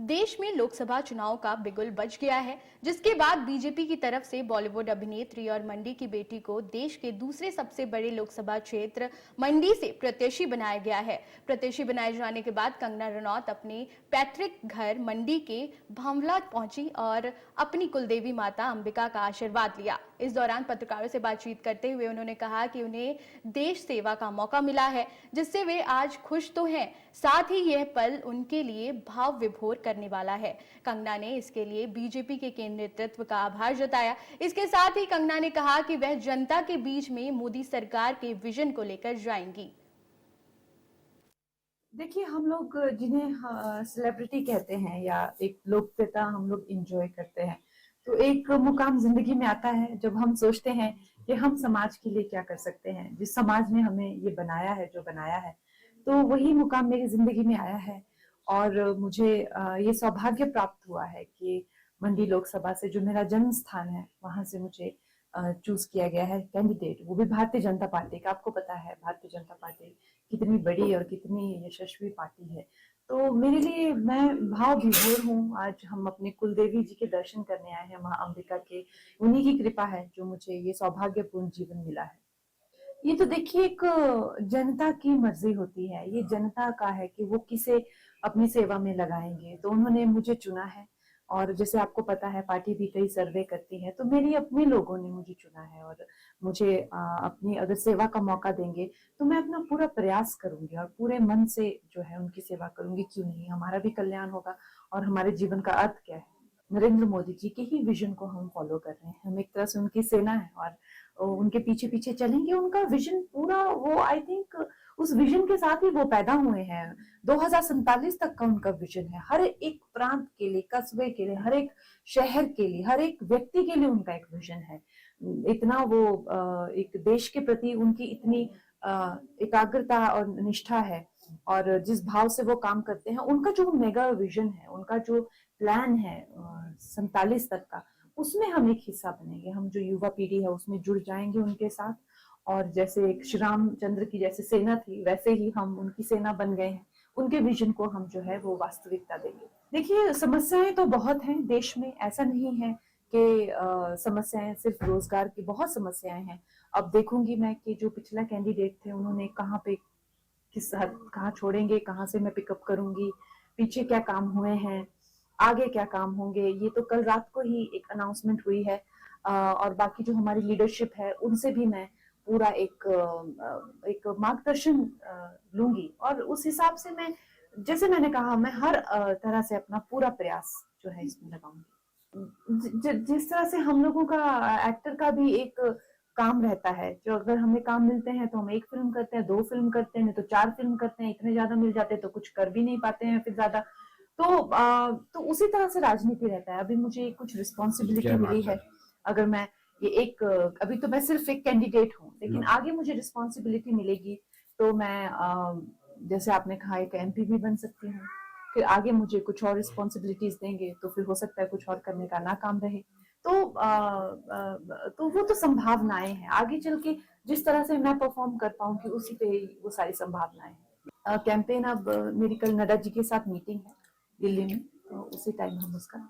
देश में लोकसभा चुनाव का बिगुल बज गया है, जिसके बाद बीजेपी की तरफ से बॉलीवुड अभिनेत्री और मंडी की बेटी को देश के दूसरे सबसे बड़े लोकसभा क्षेत्र मंडी से प्रत्याशी बनाया गया है। प्रत्याशी बनाए जाने के बाद कंगना रनौत अपने पैतृक घर मंडी के भांवला पहुंची और अपनी कुलदेवी माता अंबिका का आशीर्वाद लिया। इस दौरान पत्रकारों से बातचीत करते हुए उन्होंने कहा कि उन्हें देश सेवा का मौका मिला है, जिससे वे आज खुश तो हैं, साथ ही यह पल उनके लिए भाव विभोर करने वाला है। कंगना ने इसके लिए बीजेपी के केंद्रीय नेतृत्व का आभार जताया। इसके साथ ही कंगना ने कहा कि वह जनता के बीच में मोदी सरकार के विजन को लेकर जाएंगी। देखिए, हम लोग जिन्हें सेलिब्रिटी कहते हैं या एक लोकप्रियता हम लोग इंजॉय करते हैं, तो एक मुकाम जिंदगी में आता है जब हम सोचते हैं कि हम समाज के लिए क्या कर सकते हैं। जिस समाज ने हमें ये बनाया है, जो बनाया है, तो वही मुकाम मेरी जिंदगी में आया है। और मुझे ये सौभाग्य प्राप्त हुआ है कि मंडी लोकसभा से, जो मेरा जन्म स्थान है, वहां से मुझे चूज किया गया है कैंडिडेट, वो भी भारतीय जनता पार्टी का। आपको पता है भारतीय जनता पार्टी कितनी बड़ी और कितनी यशस्वी पार्टी है। तो मेरे लिए, मैं भाव विभोर हूँ। आज हम अपने कुलदेवी जी के दर्शन करने आए हैं, माँ अंबिका के। उन्हीं की कृपा है जो मुझे ये सौभाग्यपूर्ण जीवन मिला है। ये तो देखिए, एक जनता की मर्जी होती है। ये जनता का है कि वो किसे अपनी सेवा में लगाएंगे। तो उन्होंने मुझे चुना है, और जैसे आपको पता है पार्टी भी कई सर्वे करती है, तो मेरी अपने लोगों ने मुझे चुना है। और मुझे अपनी अगर सेवा का मौका देंगे तो मैं अपना पूरा प्रयास करूंगी और पूरे मन से जो है उनकी सेवा करूंगी। क्यों नहीं, हमारा भी कल्याण होगा। और हमारे जीवन का अर्थ क्या है? नरेंद्र मोदी जी के ही विजन को हम फॉलो कर रहे हैं। हम एक तरह से उनकी सेना है और उनके पीछे पीछे चलेंगे। उनका विजन पूरा, वो आई थिंक उस विजन के साथ ही वो पैदा हुए हैं। 2047 तक का उनका विजन है। हर एक प्रांत के लिए, कस्बे के लिए, हर एक शहर के लिए, हर एक व्यक्ति के लिए उनका एक विजन है। इतना वो एक देश के प्रति उनकी इतनी एकाग्रता और निष्ठा है, और जिस भाव से वो काम करते हैं। उनका जो मेगा विजन है, उनका जो प्लान है 47 तक का, उसमें हम एक हिस्सा बनेंगे। हम जो युवा पीढ़ी है उसमें जुड़ जाएंगे उनके साथ। और जैसे एक श्री रामचंद्र की जैसे सेना थी, वैसे ही हम उनकी सेना बन गए हैं। उनके विजन को हम जो है वो वास्तविकता देंगे। देखिए, समस्याएं तो बहुत हैं देश में। ऐसा नहीं है कि समस्याएं सिर्फ रोजगार की, बहुत समस्याएं हैं। अब देखूंगी मैं कि जो पिछला कैंडिडेट थे उन्होंने कहाँ पे, किस हद, कहाँ छोड़ेंगे, कहाँ से मैं पिकअप करूंगी, पीछे क्या काम हुए हैं, आगे क्या काम होंगे। ये तो कल रात को ही एक अनाउंसमेंट हुई है। और बाकी जो हमारी लीडरशिप है उनसे भी मैं पूरा एक मार्गदर्शन लूंगी। और उस हिसाब से मैं, जैसे मैंने कहा, मैं हर तरह से अपना पूरा प्रयास जो है इसमें लगाऊंगी। जिस तरह से हम लोगों का, एक्टर का भी एक काम रहता है, जो अगर हमें काम मिलते हैं तो हम एक फिल्म करते हैं, 2 फिल्म करते हैं, नहीं तो 4 फिल्म करते हैं। इतने ज्यादा मिल जाते हैं तो कुछ कर भी नहीं पाते हैं फिर ज्यादा। तो उसी तरह से राजनीति रहता है। अभी मुझे कुछ रिस्पॉन्सिबिलिटी मिली है। अगर मैं ये एक, अभी तो मैं सिर्फ एक कैंडिडेट हूँ, लेकिन आगे मुझे रिस्पॉन्सिबिलिटी मिलेगी तो मैं, जैसे आपने कहा, एक एमपी भी बन सकती हूँ। फिर आगे मुझे कुछ और रिस्पॉन्सिबिलिटीज देंगे तो फिर हो सकता है कुछ और करने का ना काम रहे। तो वो तो संभावनाएं हैं। आगे चल के जिस तरह से मैं परफॉर्म कर पाऊंगी उसी पे वो सारी संभावनाएं हैं। कैंपेन, अब मेरी कल नड्डा जी के साथ मीटिंग है दिल्ली में, तो उसी टाइम हम उसका